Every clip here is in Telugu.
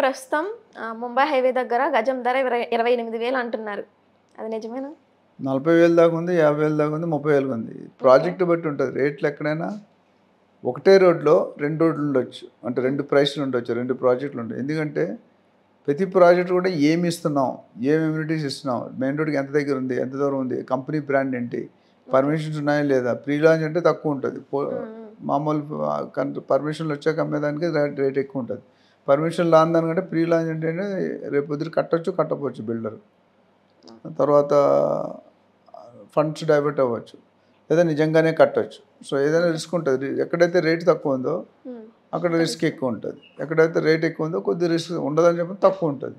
ప్రస్తుతం ముంబై హైవే దగ్గర గజం ధర 28,000 అంటున్నారు. అది నిజమేనా? 40,000 దాకా ఉంది, 50,000 దాకా ఉంది, 30,000 ఉంది. ప్రాజెక్ట్ బట్టి ఉంటుంది రేట్లు. ఎక్కడైనా ఒకటే రోడ్లో 2 రోడ్లు ఉండొచ్చు, అంటే 2 ప్రైస్లు ఉండొచ్చు, 2 ప్రాజెక్టులు ఉంటాయి. ఎందుకంటే ప్రతి ప్రాజెక్ట్ కూడా ఏమి ఇస్తున్నాం, ఏం ఎమ్యూనిటీస్ ఇస్తున్నాం, మెయిన్ రోడ్కి ఎంత దగ్గర ఉంది, ఎంత దూరం ఉంది, కంపెనీ బ్రాండ్ ఏంటి, పర్మిషన్స్ ఉన్నాయా లేదా, ప్రీ లాంచ్ అంటే తక్కువ ఉంటుంది. మామూలు పర్మిషన్లు వచ్చాక అమ్మేదానికి రేట్ ఎక్కువ ఉంటుంది. పర్మిషన్ లాన్ దానికంటే ప్రీ లాంచ్ అంటే రేపు పొద్దున కట్టొచ్చు, కట్టకపోవచ్చు బిల్డర్. తర్వాత ఫండ్స్ డైవర్ట్ అవ్వచ్చు, లేదా నిజంగానే కట్టచ్చు. సో ఏదైనా రిస్క్ ఉంటుంది. ఎక్కడైతే రేట్ తక్కువ ఉందో అక్కడ రిస్క్ ఎక్కువ ఉంటుంది, ఎక్కడైతే రేట్ ఎక్కువ ఉందో కొద్ది రిస్క్ ఉండదని చెప్పి తక్కువ ఉంటుంది.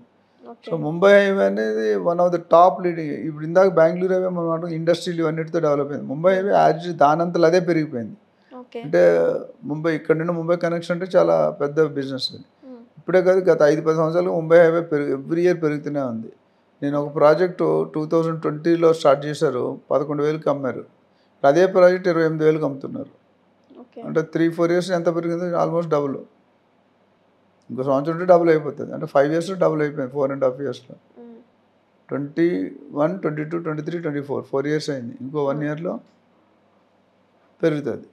సో ముంబై హైవే అనేది one of the top leading. ఇప్పుడు ఇందాక బెంగళూరు హైవే మనం ఇండస్ట్రీలు ఇవన్నిటితో డెవలప్ అయింది. ముంబై హైవే యాజ్ దానంతలు అదే పెరిగిపోయింది. అంటే ముంబై, ఇక్కడ నుండి ముంబై కనెక్షన్ అంటే చాలా పెద్ద బిజినెస్. ఇప్పుడే కాదు, గత 5-10 సంవత్సరాలు ముంబై హైవే ఎవ్రీ ఇయర్ పెరుగుతూనే ఉంది. నేను ఒక ప్రాజెక్టు 2020లో స్టార్ట్ చేశారు, 11,000కి అమ్మారు. అదే ప్రాజెక్ట్ 28,000కి అమ్ముతున్నారు. అంటే 3-4 ఇయర్స్ ఎంత పెరిగింది? Almost double. ఇంకో సంవత్సరం ఉంటే డబుల్ అయిపోతుంది. అంటే 5 ఇయర్స్లో డబుల్ అయిపోయింది, 4.5 ఇయర్స్లో. 21, 22, 23, 24 4 ఇయర్స్ అయింది. ఇంకో 1 ఇయర్లో పెరుగుతుంది.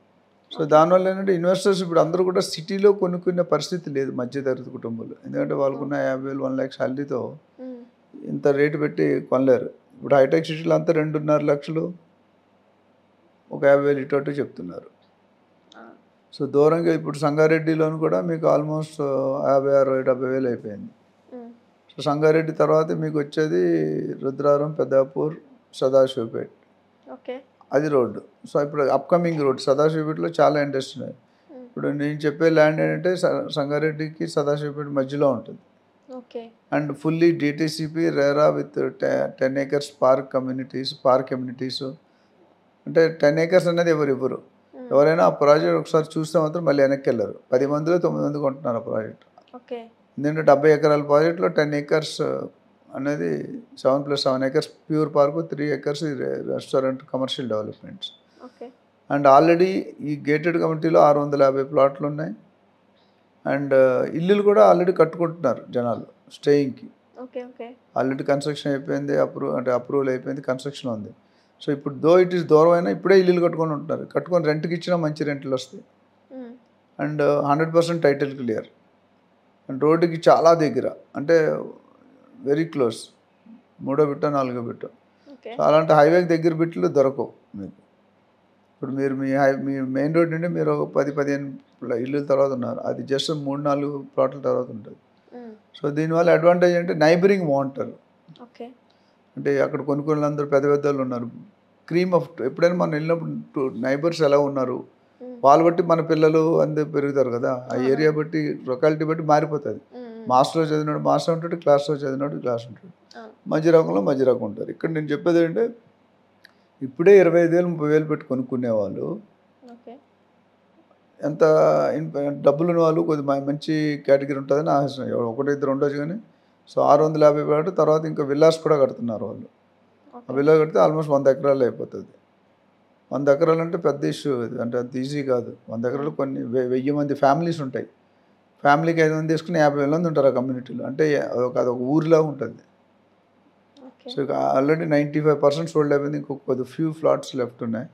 సో దానివల్ల ఏంటంటే ఇన్వెస్టర్స్ ఇప్పుడు అందరూ కూడా సిటీలో కొనుక్కునే పరిస్థితి లేదు మధ్యతరగతి కుటుంబాలు. ఎందుకంటే వాళ్ళకున్న 50,000, 1 lakh శాలరీతో ఇంత రేటు పెట్టి కొనలేరు. ఇప్పుడు హైటెక్ సిటీలో అంతా 2.5 లక్షలు, ఒక 50,000 ఇటు అటు చెప్తున్నారు. సో దూరంగా ఇప్పుడు సంగారెడ్డిలోను కూడా మీకు ఆల్మోస్ట్ 50, 60, 70,000 అయిపోయింది. సో సంగారెడ్డి తర్వాత మీకు వచ్చేది రుద్రారం, పెద్దాపూర్, సదాశివపేట్, అది రోడ్డు. సో ఇప్పుడు అప్కమింగ్ రోడ్ సదాశివపేటలో చాలా ఇండస్ట్రీ ఉన్నాయి. ఇప్పుడు నేను చెప్పే ల్యాండ్ ఏంటంటే సంగారెడ్డికి సదాశివపేట మధ్యలో ఉంటుంది. And fully DTCP RERA with 10 acres park communities. అంటే 10 acres అనేది ఎవరు ఎవరైనా ఆ ప్రాజెక్ట్ ఒకసారి చూస్తే మాత్రం మళ్ళీ వెనక్కి వెళ్ళరు. 10 మందిలో 9 మంది కొంటున్నారు ఆ ప్రాజెక్ట్. ఎందుకంటే 70 ఎకరాల ప్రాజెక్ట్లో 10 acres అనేది 7+7 acres pure park, 3 acres restaurant, commercial developments. And already ఈ గేటెడ్ కమ్యూనిటీలో 650 ప్లాట్లు ఉన్నాయి. అండ్ ఇల్లులు కూడా ఆల్రెడీ కట్టుకుంటున్నారు జనాలు స్టేయింగ్కి. ఆల్రెడీ కన్స్ట్రక్షన్ అయిపోయింది, అప్రూవల్ అయిపోయింది, కన్స్ట్రక్షన్ ఉంది. సో ఇప్పుడు ఇట్ ఈస్ దూరం అయినా ఇప్పుడే ఇల్లులు కట్టుకొని ఉంటున్నారు. కట్టుకొని రెంట్కి ఇచ్చినా మంచి రెంట్లు వస్తాయి. And 100% title clear. అండ్ రోడ్డుకి చాలా దగ్గర, అంటే వెరీ క్లోజ్, 3వ బిట్ట 4వ బిట్ట. సో అలాంటి హైవేకి దగ్గర బిట్లు దొరకవు మీకు. ఇప్పుడు మీరు మీ మెయిన్ రోడ్ నుండి మీరు ఒక 10-15 ఇల్లుల తర్వాత ఉన్నారు, అది జస్ట్ 3-4 ప్లాట్ల తర్వాత ఉంటుంది. సో దీనివల్ల అడ్వాంటేజ్ అంటే నైబరింగ్ బాగుంటారు. అంటే అక్కడ కొనుక్కునే అందరూ పెద్ద పెద్దలు ఉన్నారు. క్రీమ్ ఆఫ్ ఎప్పుడైనా మనం వెళ్ళినప్పుడు నైబర్స్ ఎలా ఉన్నారు, వాళ్ళు బట్టి మన పిల్లలు అందరూ పెరుగుతారు కదా. ఆ ఏరియా బట్టి, లొకాలిటీ బట్టి మారిపోతుంది. మాస్లో చదివినాడు మాస్లో ఉంటాడు, క్లాస్లో చదివినాడు క్లాస్ ఉంటాడు, మధ్య రకంలో మధ్య రకం ఉంటారు. ఇక్కడ నేను చెప్పేది ఏంటంటే ఇప్పుడే 25,000, 30,000 పెట్టి కొనుక్కునేవాళ్ళు, ఎంత డబ్బులు ఉన్న వాళ్ళు కొద్ది మంచి కేటగిరీ ఉంటుందని ఆశిస్తున్నాను. 1-2 ఉండొచ్చు కానీ. సో 650 ప్లాట్ తర్వాత ఇంకా విల్లాస్ కూడా కడుతున్నారు వాళ్ళు. ఆ విల్లా కడితే ఆల్మోస్ట్ 100 ఎకరాలు అయిపోతుంది. 100 ఎకరాలు అంటే పెద్ద ఇష్యూ, అంటే అంత ఈజీ కాదు. 100 ఎకరాలు కొన్ని 1000 మంది ఫ్యామిలీస్ ఉంటాయి. ఫ్యామిలీకి 5 మంది తీసుకుని 50,000 మంది ఉంటారు ఆ కమ్యూనిటీలో. అంటే అదొక ఊరిలా ఉంటుంది. సో ఆల్రెడీ 95% సోల్డ్ అయిపోయింది. ఇంకొక ఫ్యూ ఫ్లాట్స్ లెఫ్ట్ ఉన్నాయి.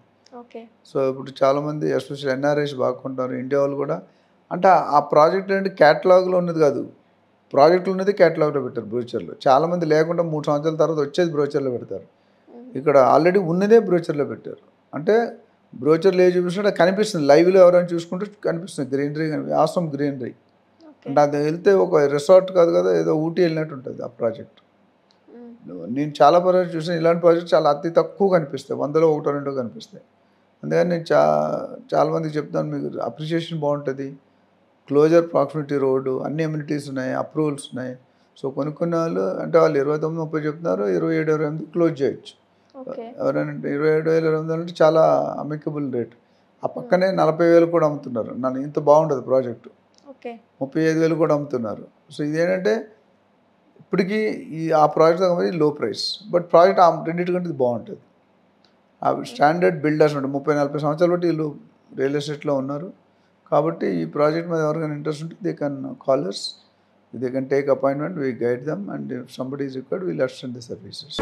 సో ఇప్పుడు చాలామంది ఎస్పెషల్లీ ఎన్ఆర్ఐస్ బాగుంటారు, ఇండియా వాళ్ళు కూడా. అంటే ఆ ప్రాజెక్ట్ అంటే క్యాటలాగ్లో ఉన్నది కాదు, ప్రాజెక్టులు ఉన్నది క్యాటలాగ్లో పెట్టారు బ్రోచర్లో. చాలామంది లేకుండా 3 సంవత్సరాల తర్వాత వచ్చేది బ్రోచర్లో పెడతారు. ఇక్కడ ఆల్రెడీ ఉన్నదే బ్రోచర్లో పెట్టారు. అంటే బ్రోచర్లో ఏ చూపిస్తుంటే కనిపిస్తుంది, లైవ్లో ఎవరైనా చూసుకుంటే కనిపిస్తుంది గ్రీనరీ, ఆసమ్ గ్రీనరీ. అంటే అది వెళ్తే ఒక రిసార్ట్ కాదు కదా, ఏదో ఊటీ వెళ్ళినట్టు ఉంటుంది ఆ ప్రాజెక్ట్. నేను చాలా ప్రాజెక్ట్ చూసాను, ఇలాంటి ప్రాజెక్ట్ చాలా అతి తక్కువ కనిపిస్తాయి, 100లో 1-2 కనిపిస్తాయి. అందుకని నేను చాలామందికి చెప్తాను, మీకు అప్రిషియేషన్ బాగుంటుంది, క్లోజర్ ప్రాక్సిమిటీ రోడ్డు, అన్ని ఎమ్యూనిటీస్ ఉన్నాయి, అప్రూవల్స్ ఉన్నాయి. సో కొనుక్కున్న వాళ్ళు అంటే వాళ్ళు 29-30 చెప్తున్నారు, 27-28 క్లోజ్ చేయొచ్చు. ఎవరైనా 27,000-28,000 అంటే చాలా అమికబుల్ రేట్. ఆ పక్కనే 40,000 కూడా అమ్ముతున్నారు. నన్ను ఇంత బాగుంటుంది ప్రాజెక్టు, 35,000 కూడా అమ్ముతున్నారు. సో ఇదేంటంటే ఇప్పటికీ ఆ ప్రాజెక్ట్ అనేది లో ప్రైస్, బట్ ప్రాజెక్ట్ ఆ రెండింటికంటే ఇది బాగుంటుంది. ఆ స్టాండర్డ్ బిల్డర్స్ ఉంటారు, 30-40 సంవత్సరాలు బట్టి వీళ్ళు రియల్ ఎస్టేట్లో ఉన్నారు. కాబట్టి ఈ ప్రాజెక్ట్ మీద ఎవరికైనా ఇంట్రెస్ట్ ఉంటే they can call us. They can take appointment, we guide them, and if somebody is required, we'll extend the services.